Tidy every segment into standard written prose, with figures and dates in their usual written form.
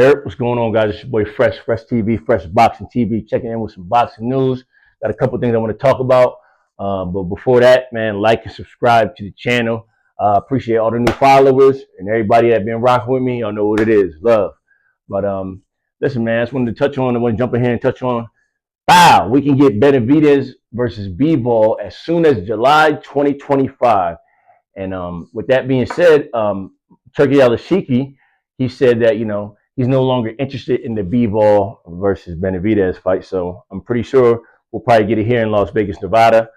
Eric, what's going on, guys? It's your boy Fresh TV, Fresh Boxing TV, checking in with some boxing news. Got a couple things I want to talk about. But before that, man, like and subscribe to the channel. Appreciate all the new followers and everybody that been rocking with me. Y'all know what it is, love. But listen, man, I just wanted to touch on. I want to jump in here and touch on. Wow, we can get Benavidez versus Bivol as soon as July 2025. And with that being said, Turkey Al-Ashiki, he said that he's no longer interested in the Bivol versus Benavidez fight. So I'm pretty sure we'll probably get it here in Las Vegas, Nevada.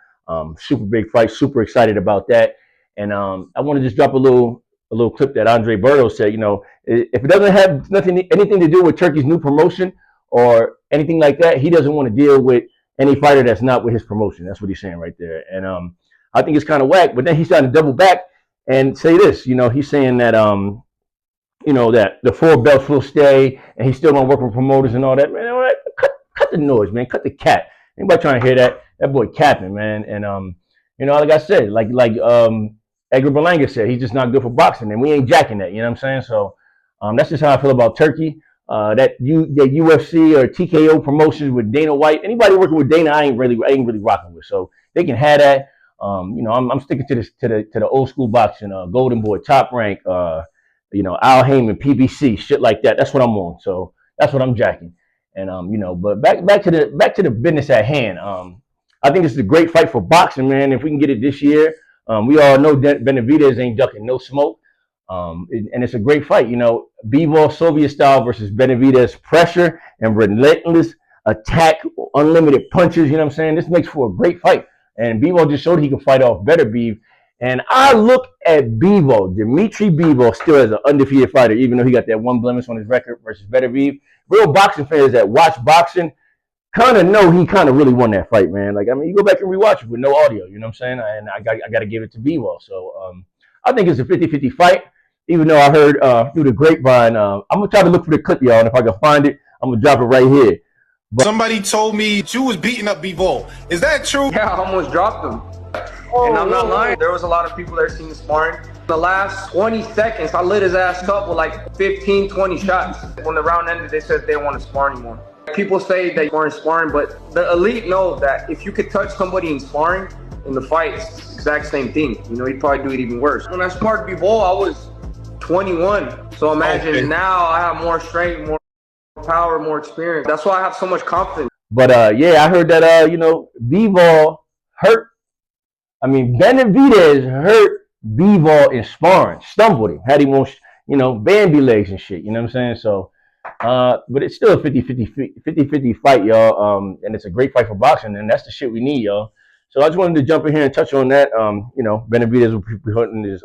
Super big fight, super excited about that. And I want to just drop a little clip that Andre Berto said. If it doesn't have anything to do with Turkey's new promotion or anything like that, he doesn't want to deal with any fighter that's not with his promotion. That's what he's saying right there. And I think it's kind of whack. But then he's trying to double back and say this. He's saying that that the 4 belts will stay, and he's still gonna work with promoters and all that. Man, all right, cut the noise, man. Cut the cat. Anybody trying to hear that? That boy capping, man. And like I said, like Edgar Berlanga said, he's just not good for boxing, and we ain't jacking that. You know what I'm saying? So that's just how I feel about Turkey. That UFC or TKO promotions with Dana White. Anybody working with Dana, I ain't really rocking with. So they can have that. I'm sticking to the old school boxing. Golden Boy, Top Rank. Al Heyman, PBC, shit like that. That's what I'm on. So that's what I'm jacking. And but back to the business at hand. I think this is a great fight for boxing, man. If we can get it this year, we all know that Benavidez ain't ducking no smoke. And it's a great fight. Bivol Soviet style versus Benavidez pressure and relentless attack, unlimited punches. You know what I'm saying? This makes for a great fight. And Bivol just showed he can fight off better Bev. And I look at Bivol, Dimitri Bivol, still as an undefeated fighter, even though he got that one blemish on his record versus Benavidez. Real boxing fans that watch boxing kind of know he kind of really won that fight, man. You go back and rewatch it with no audio, you know what I'm saying? And I got to give it to Bivol. So I think it's a 50-50 fight, even though I heard through the grapevine. I'm going to try to look for the clip, y'all, and if I can find it, I'm going to drop it right here. But somebody told me you was beating up Bivol. Is that true? Yeah, I almost dropped him. And I'm not lying, there was a lot of people that seen the sparring. The last 20 seconds, I lit his ass up with like 15, 20 shots. When the round ended, they said they didn't want to spar anymore. People say they weren't sparring, but the elite know that if you could touch somebody in sparring, in the fight, it's the exact same thing. He'd probably do it even worse. When I sparred Bivol, I was 21. So imagine now I have more strength, more power, more experience. That's why I have so much confidence. But yeah, I heard that Bivol hurt. Benavidez hurt Bivol in sparring, stumbled him, had him on, Bambi legs and shit, you know what I'm saying? So, but it's still a 50-50 fight, y'all, and it's a great fight for boxing, and that's the shit we need, y'all. So I just wanted to jump in here and touch on that. Benavidez will be putting his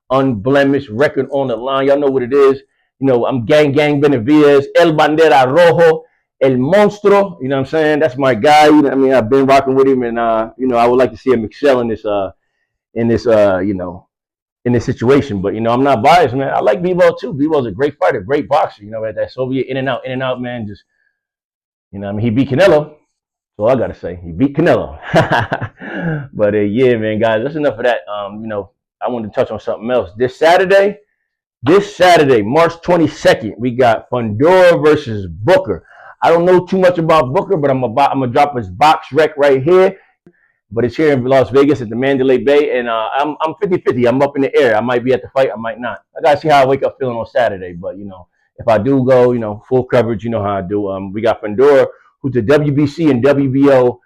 unblemished record on the line. Y'all know what it is. I'm gang Benavidez, El Bandera Rojo, El Monstro, you know what I'm saying? That's my guy. I've been rocking with him, and I would like to see him excel in this situation. But I'm not biased, man. I like Bivol too. Bivol's a great fighter, great boxer. At that Soviet in and out, man. Just he beat Canelo. So I gotta say, he beat Canelo. But yeah, man, guys, that's enough of that. I wanted to touch on something else. This Saturday, March 22nd, we got Fundora versus Booker. I don't know too much about Booker, but I'm gonna drop his box rec right here. But it's here in Las Vegas at the Mandalay Bay, and I'm 50-50. I'm up in the air. I might be at the fight, I might not. I gotta see how I wake up feeling on Saturday. But if I do go, full coverage, you know how I do. We got Fundora, who's the WBC and WBO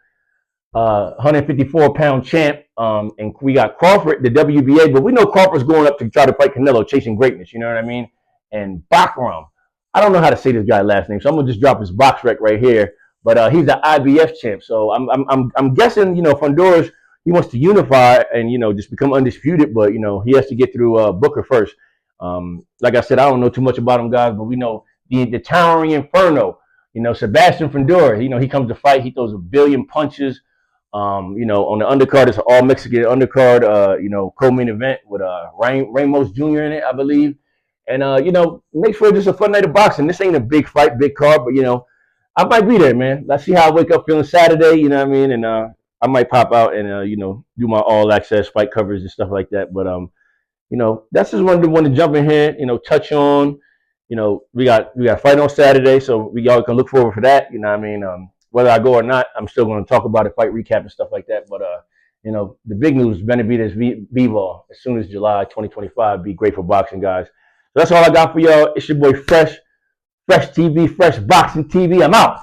154-pound champ, and we got Crawford, the WBA. But we know Crawford's going up to try to fight Canelo, chasing greatness. You know what I mean? And Bakram. I don't know how to say this guy's last name, so I'm gonna just drop his box rec right here. But he's the IBF champ, so I'm guessing Fundora's he wants to unify and just become undisputed, but he has to get through Booker first. Like I said, I don't know too much about him, guys, but we know the towering inferno. Sebastian Fundora. He comes to fight, he throws a billion punches. On the undercard, it's an all Mexican undercard. Co-main event with Ramos Jr. in it, I believe. And, makes for just a fun night of boxing. This ain't a big fight, big card, but, I might be there, man. Let's see how I wake up feeling Saturday, you know what I mean? And I might pop out and, do my all-access fight coverage and stuff like that. But, that's just one to jump in here, touch on, you know, we got a fight on Saturday, so y'all can look forward for that. You know what I mean? Whether I go or not, I'm still going to talk about it, fight recap and stuff like that. But you know, the big news: Benavidez Bivol as soon as July 2025. Be great for boxing, guys. So that's all I got for y'all. It's your boy Fresh TV, Fresh Boxing TV. I'm out.